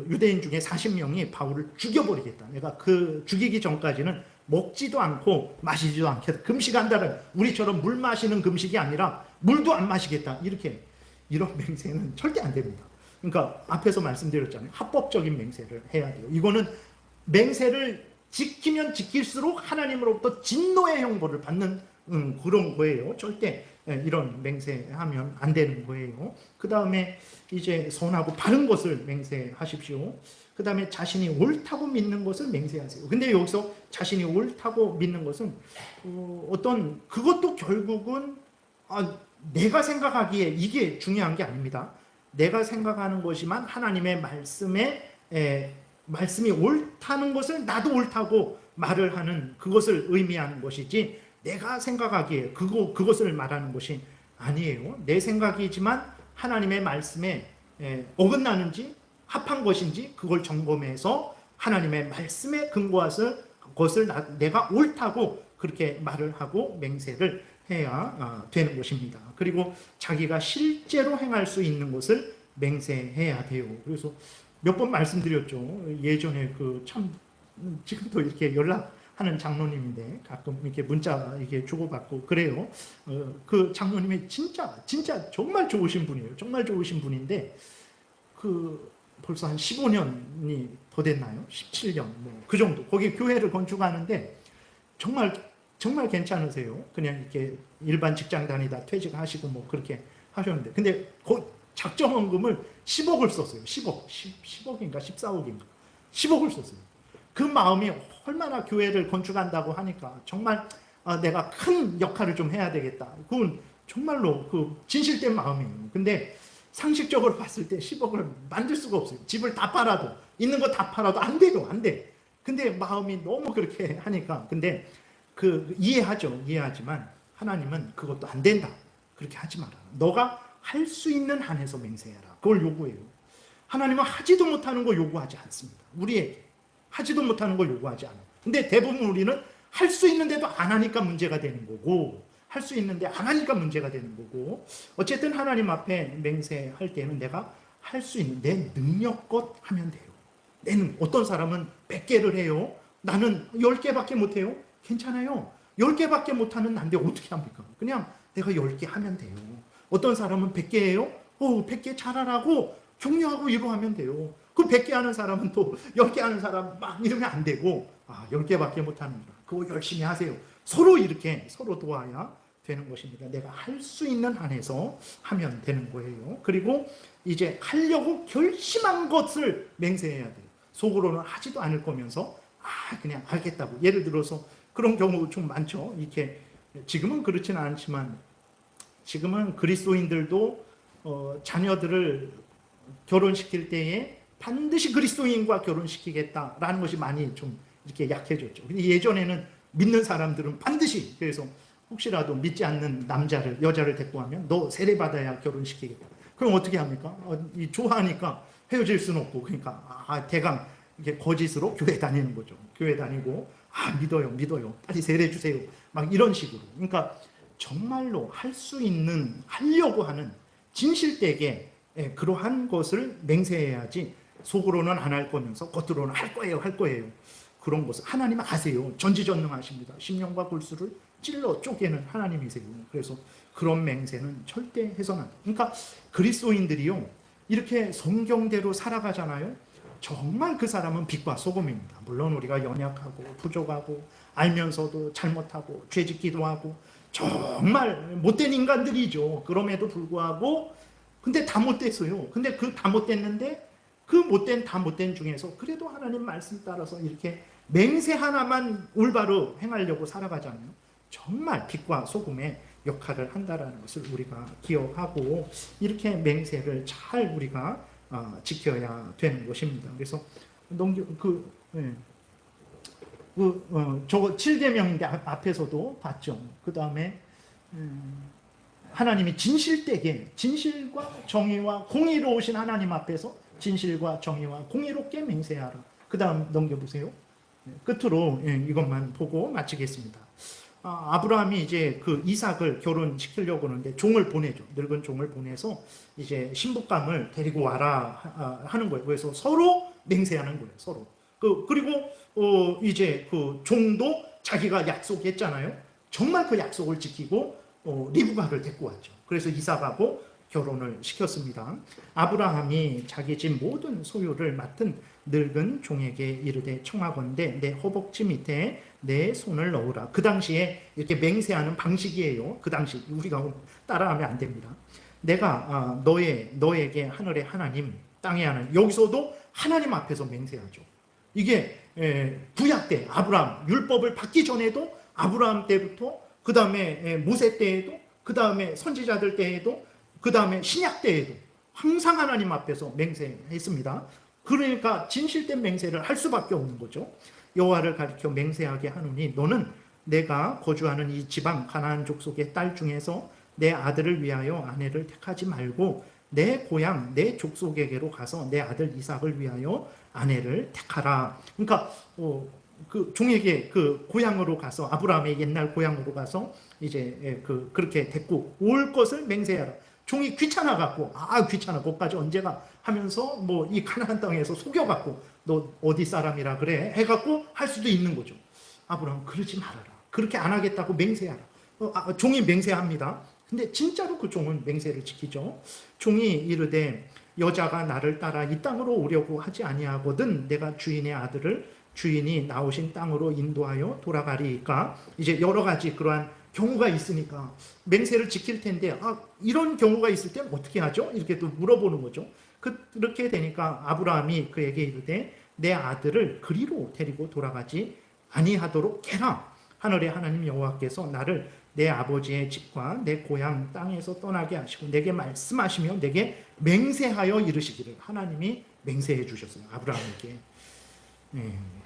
유대인 중에 40명이 바울을 죽여버리겠다. 내가 죽이기 전까지는 먹지도 않고 마시지도 않겠다. 금식한다는, 우리처럼 물 마시는 금식이 아니라 물도 안 마시겠다. 이런 맹세는 절대 안 됩니다. 그러니까 앞에서 말씀드렸잖아요. 합법적인 맹세를 해야 돼요. 이거는 맹세를 지키면 지킬수록 하나님으로부터 진노의 형벌을 받는 그런 거예요. 절대 이런 맹세하면 안 되는 거예요. 그 다음에 이제 선하고 바른 것을 맹세하십시오. 그 다음에 자신이 옳다고 믿는 것을 맹세하세요. 근데 여기서 자신이 옳다고 믿는 것은 그것도 결국은 내가 생각하기에 이게 중요한 게 아닙니다. 내가 생각하는 것이만 하나님의 말씀이 옳다는 것을 나도 옳다고 말을 하는 그것을 의미하는 것이지, 내가 생각하기에 그것을 말하는 것이 아니에요. 내 생각이지만 하나님의 말씀에 어긋나는지 합한 것인지 그걸 점검해서 하나님의 말씀에 근거해서 그것을 내가 옳다고 그렇게 말을 하고 맹세를 해야 되는 것입니다. 그리고 자기가 실제로 행할 수 있는 것을 맹세해야 돼요. 그래서 몇 번 말씀드렸죠. 예전에 지금도 이렇게 연락하는 장로님인데 가끔 이렇게 문자 이렇게 주고받고 그래요. 그 장로님이 진짜 정말 좋으신 분이에요. 정말 좋으신 분인데 벌써 한 15년이 더 됐나요? 17년 그 정도. 거기 교회를 건축하는데 정말 괜찮으세요. 그냥 이렇게 일반 직장 다니다 퇴직하시고 그렇게 하셨는데, 근데 작정원금을 10억을 썼어요. 10억인가 14억인가 10억을 썼어요. 그 마음이 얼마나 교회를 건축한다고 하니까 정말 내가 큰 역할을 좀 해야 되겠다. 그건 정말로 진실된 마음이에요. 근데 상식적으로 봤을 때 10억을 만들 수가 없어요. 집을 다 팔아도, 있는 거 다 팔아도 안 돼요. 안 돼. 근데 마음이 너무 그렇게 하니까, 근데 이해하지만 하나님은 그것도 안 된다. 그렇게 하지 마라. 너가 할 수 있는 한에서 맹세해라. 그걸 요구해요. 하나님은 하지도 못하는 거 요구하지 않습니다. 우리에게 하지도 못하는 걸 요구하지 않아요. 근데 대부분 우리는 할 수 있는데도 안 하니까 문제가 되는 거고, 할 수 있는데 안 하니까 문제가 되는 거고, 어쨌든 하나님 앞에 맹세할 때는 내가 할 수 있는 내 능력껏 하면 돼요. 어떤 사람은 100개를 해요. 나는 10개밖에 못해요. 괜찮아요. 10개밖에 못하는 난데 어떻게 합니까? 그냥 내가 10개 하면 돼요. 어떤 사람은 100개예요. 100개 잘하라고 격려하고 이거 하면 돼요. 그 100개 하는 사람은 또 10개 하는 사람 막 이러면 안 되고, 10개밖에 못하는구나. 그거 열심히 하세요. 서로 도와야 되는 것입니다. 내가 할 수 있는 한에서 하면 되는 거예요. 그리고 이제 하려고 결심한 것을 맹세해야 돼요. 속으로는 하지도 않을 거면서 그냥 알겠다고. 예를 들어서 그런 경우 좀 많죠. 이렇게 지금은 그렇지는 않지만, 지금은 그리스도인들도 자녀들을 결혼시킬 때에 반드시 그리스도인과 결혼시키겠다라는 것이 많이 좀 이렇게 약해졌죠. 근데 예전에는 믿는 사람들은 반드시, 그래서 혹시라도 믿지 않는 여자를 데리고 하면 너 세례받아야 결혼시키겠다. 그럼 어떻게 합니까? 좋아하니까 헤어질 수는 없고, 그러니까 대강 이렇게 거짓으로 교회 다니는 거죠. 교회 다니고 믿어요. 빨리 세례 주세요. 막 이런 식으로. 그러니까 정말로 할 수 있는, 하려고 하는 진실되게 그러한 것을 맹세해야지, 속으로는 안 할 거면서 겉으로는 할 거예요. 그런 것을 하나님은 아세요. 전지전능하십니다. 심령과 골수를 찔러 쪼개는 하나님이세요. 그래서 그런 맹세는 절대 해서는 안 돼요. 그러니까 그리스도인들이요, 이렇게 성경대로 살아가잖아요. 정말 그 사람은 빛과 소금입니다. 물론 우리가 연약하고 부족하고 알면서도 잘못하고 죄짓기도 하고 정말 못된 인간들이죠. 그럼에도 불구하고 근데 다 못됐어요. 근데 다 못됐는데 다 못된 중에서 그래도 하나님 말씀 따라서 이렇게 맹세 하나만 올바로 행하려고 살아가잖아요. 정말 빛과 소금의 역할을 한다라는 것을 우리가 기억하고, 이렇게 맹세를 잘 우리가 지켜야 되는 것입니다. 그래서 저거 7계명인데 앞에서도 봤죠. 그 다음에 하나님이 진실되게 진실과 정의와 공의로우신 하나님 앞에서 진실과 정의와 공의롭게 맹세하라. 그 다음 넘겨보세요. 끝으로 이것만 보고 마치겠습니다. 아브라함이 이제 그 이삭을 결혼시키려고 하는데 종을 보내죠. 늙은 종을 보내서 이제 신부감을 데리고 와라 하는 거예요. 그래서 서로 맹세하는 거예요. 서로. 그리고 이제 그 종도 자기가 약속했잖아요. 정말 그 약속을 지키고 리브가를 데리고 왔죠. 그래서 이삭하고 결혼을 시켰습니다. 아브라함이 자기 집 모든 소유를 맡은 늙은 종에게 이르되 청하건대 내 허벅지 밑에 내 손을 넣으라. 그 당시에 이렇게 맹세하는 방식이에요. 그 당시 우리가 따라하면 안 됩니다. 내가 너에게 하늘의 하나님 땅의 하나님, 여기서도 하나님 앞에서 맹세하죠. 이게 구약 때 아브라함 율법을 받기 전에도 아브라함 때부터 그 다음에 모세 때에도 그 다음에 선지자들 때에도 그 다음에 신약 때에도 항상 하나님 앞에서 맹세했습니다. 그러니까 진실된 맹세를 할 수밖에 없는 거죠. 여호와를 가리켜 맹세하게 하노니 너는 내가 거주하는 이 지방 가나안 족속의 딸 중에서 내 아들을 위하여 아내를 택하지 말고 내 고향 내 족속에게로 가서 내 아들 이삭을 위하여 아내를 택하라. 그러니까 그 종에게 그 고향으로 가서 아브라함의 옛날 고향으로 가서 이제 그렇게 데리고 올 것을 맹세하라. 종이 귀찮아갖고 귀찮아 거기까지 언제가 하면서 뭐 이 가나안 땅에서 속여갖고 너 어디 사람이라 그래 해갖고 할 수도 있는 거죠. 아브라함 그러지 말아라. 그렇게 안 하겠다고 맹세하라. 종이 맹세합니다. 근데 진짜로 그 종은 맹세를 지키죠. 종이 이르되 여자가 나를 따라 이 땅으로 오려고 하지 아니하거든 내가 주인의 아들을 주인이 나오신 땅으로 인도하여 돌아가리까. 이제 여러 가지 그러한 경우가 있으니까 맹세를 지킬 텐데 이런 경우가 있을 땐 어떻게 하죠? 이렇게 또 물어보는 거죠. 그렇게 되니까 아브라함이 그에게 이르되 내 아들을 그리로 데리고 돌아가지 아니하도록 해라. 하늘의 하나님 여호와께서 나를 내 아버지의 집과 내 고향 땅에서 떠나게 하시고 내게 말씀하시며 내게 맹세하여 이르시기를. 하나님이 맹세해 주셨어요. 아브라함에게.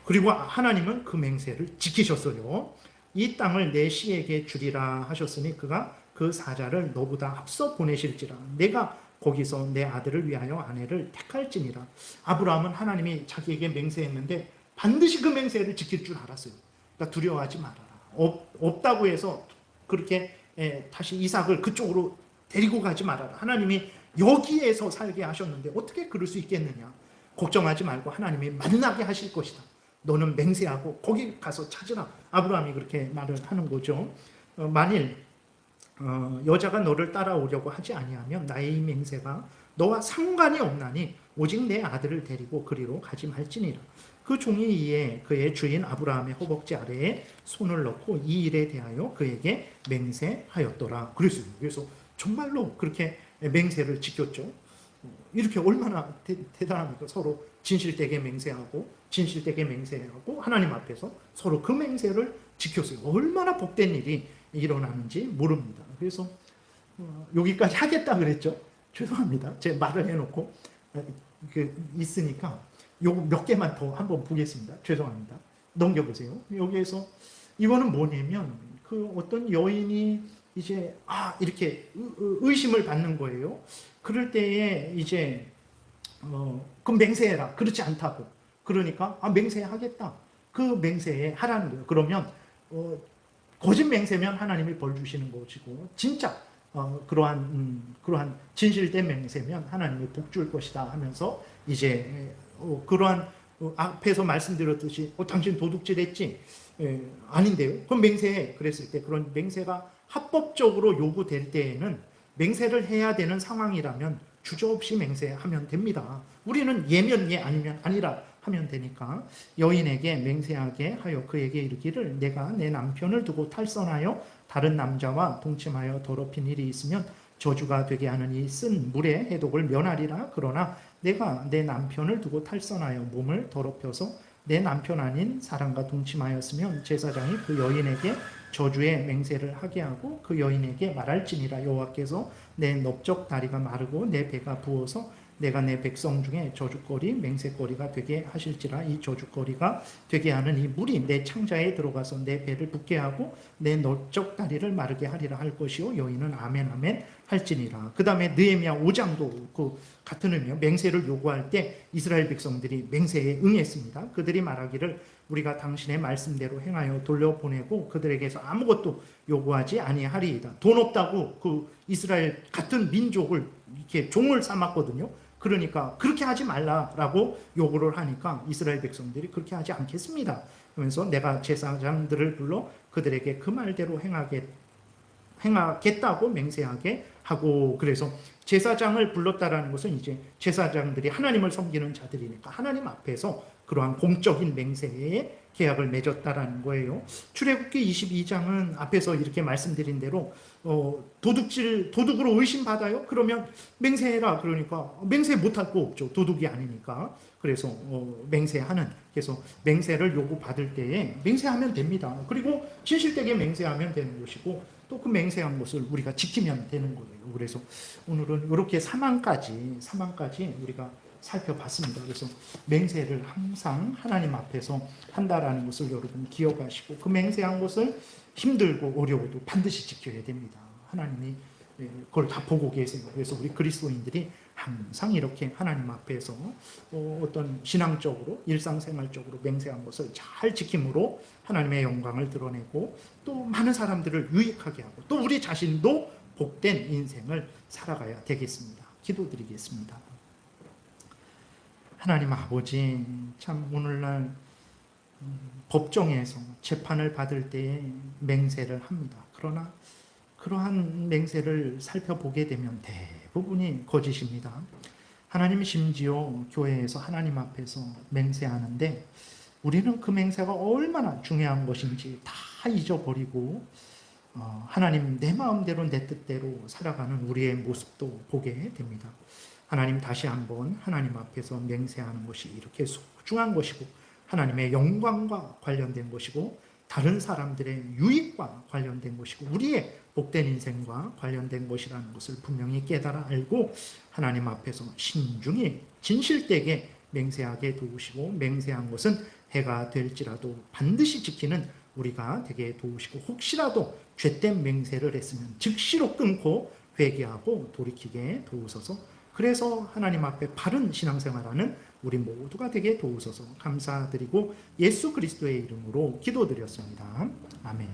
그리고 하나님은 그 맹세를 지키셨어요. 이 땅을 내 씨에게 주리라 하셨으니 그가 그 사자를 너보다 앞서 보내실지라. 내가 거기서 내 아들을 위하여 아내를 택할지니라. 아브라함은 하나님이 자기에게 맹세했는데 반드시 그 맹세를 지킬 줄 알았어요. 그러니까 두려워하지 말아라. 없다고 해서 그렇게 다시 이삭을 그쪽으로 데리고 가지 말아라. 하나님이 여기에서 살게 하셨는데 어떻게 그럴 수 있겠느냐. 걱정하지 말고 하나님이 만나게 하실 것이다. 너는 맹세하고 거기 가서 찾으라. 아브라함이 그렇게 말을 하는 거죠. 만일 여자가 너를 따라오려고 하지 아니하면 나의 이 맹세가 너와 상관이 없나니 오직 내 아들을 데리고 그리로 가지 말지니라. 그 종이 이에 그의 주인 아브라함의 허벅지 아래에 손을 넣고 이 일에 대하여 그에게 맹세하였더라. 그래서 정말로 그렇게 맹세를 지켰죠. 이렇게 얼마나 대단합니까? 서로 진실되게 맹세하고 하나님 앞에서 서로 그 맹세를 지켰어요. 얼마나 복된 일이 일어나는지 모릅니다. 그래서 여기까지 하겠다 그랬죠. 죄송합니다. 제 말을 해놓고 있으니까 요거 몇 개만 더 한번 보겠습니다. 죄송합니다. 넘겨보세요. 여기에서 이거는 뭐냐면 그 어떤 여인이 이제 이렇게 의심을 받는 거예요. 그럴 때에 이제 그럼 맹세해라. 그렇지 않다고. 그러니까 맹세하겠다. 그 맹세에 하라는 거예요. 그러면 거짓 맹세면 하나님이 벌 주시는 것이고 진짜 그러한 진실된 맹세면 하나님이 복 줄 것이다 하면서 이제 그러한 앞에서 말씀드렸듯이 당신 도둑질했지? 아닌데요. 그럼 맹세해. 그랬을 때 그런 맹세가 합법적으로 요구될 때에는 맹세를 해야 되는 상황이라면 주저없이 맹세하면 됩니다. 우리는 예면 예 아니면 아니라 하면 되니까 여인에게 맹세하게 하여 그에게 이르기를 내가 내 남편을 두고 탈선하여 다른 남자와 동침하여 더럽힌 일이 있으면 저주가 되게 하는 이 쓴 물의 해독을 면하리라. 그러나 내가 내 남편을 두고 탈선하여 몸을 더럽혀서 내 남편 아닌 사람과 동침하였으면 제사장이 그 여인에게 저주의 맹세를 하게 하고 그 여인에게 말할지니라. 여호와께서 내 넓적 다리가 마르고 내 배가 부어서 내가 내 백성 중에 저주거리 맹세거리가 되게 하실지라. 이 저주거리가 되게 하는 이 물이 내 창자에 들어가서 내 배를 붓게 하고 내 넓적 다리를 마르게 하리라 할 것이요 여인은 아멘 아멘 할지니라. 그 다음에 느헤미야 5장도 그 같은 의미요. 맹세를 요구할 때 이스라엘 백성들이 맹세에 응했습니다. 그들이 말하기를 우리가 당신의 말씀대로 행하여 돌려보내고 그들에게서 아무것도 요구하지 아니하리이다. 돈 없다고 그 이스라엘 같은 민족을 이렇게 종을 삼았거든요. 그러니까 그렇게 하지 말라라고 요구를 하니까 이스라엘 백성들이 그렇게 하지 않겠습니다. 그러면서 내가 제사장들을 불러 그들에게 그 말대로 행하겠다고 맹세하게 하고, 그래서 제사장을 불렀다라는 것은 이제 제사장들이 하나님을 섬기는 자들이니까 하나님 앞에서 그러한 공적인 맹세에 계약을 맺었다라는 거예요. 출애굽기 22장은 앞에서 이렇게 말씀드린 대로 도둑으로 의심받아요? 그러면 맹세해라. 그러니까 맹세 못할 거 없죠. 도둑이 아니니까. 그래서 맹세하는, 그래서 맹세를 요구받을 때에 맹세하면 됩니다. 그리고 진실되게 맹세하면 되는 것이고 또 그 맹세한 것을 우리가 지키면 되는 거예요. 그래서 오늘은 이렇게 사망까지 우리가 살펴봤습니다. 그래서 맹세를 항상 하나님 앞에서 한다라는 것을 여러분 기억하시고 그 맹세한 것을 힘들고 어려워도 반드시 지켜야 됩니다. 하나님이 그걸 다 보고 계세요. 그래서 우리 그리스도인들이 항상 이렇게 하나님 앞에서 어떤 신앙적으로 일상생활적으로 맹세한 것을 잘 지킴으로 하나님의 영광을 드러내고 또 많은 사람들을 유익하게 하고 또 우리 자신도 복된 인생을 살아가야 되겠습니다. 기도드리겠습니다. 하나님 아버지, 참 오늘날 법정에서 재판을 받을 때에 맹세를 합니다. 그러나 그러한 맹세를 살펴보게 되면 대부분이 거짓입니다. 하나님 심지어 교회에서 하나님 앞에서 맹세하는데 우리는 그 맹세가 얼마나 중요한 것인지 다 잊어버리고 하나님 내 마음대로 내 뜻대로 살아가는 우리의 모습도 보게 됩니다. 하나님 다시 한번 하나님 앞에서 맹세하는 것이 이렇게 소중한 것이고 하나님의 영광과 관련된 것이고 다른 사람들의 유익과 관련된 것이고 우리의 복된 인생과 관련된 것이라는 것을 분명히 깨달아 알고 하나님 앞에서 신중히 진실되게 맹세하게 도우시고 맹세한 것은 해가 될지라도 반드시 지키는 우리가 되게 도우시고 혹시라도 죄된 맹세를 했으면 즉시로 끊고 회개하고 돌이키게 도우소서. 그래서 하나님 앞에 바른 신앙생활하는 우리 모두가 되게 도우소서 감사드리고 예수 그리스도의 이름으로 기도드렸습니다. 아멘.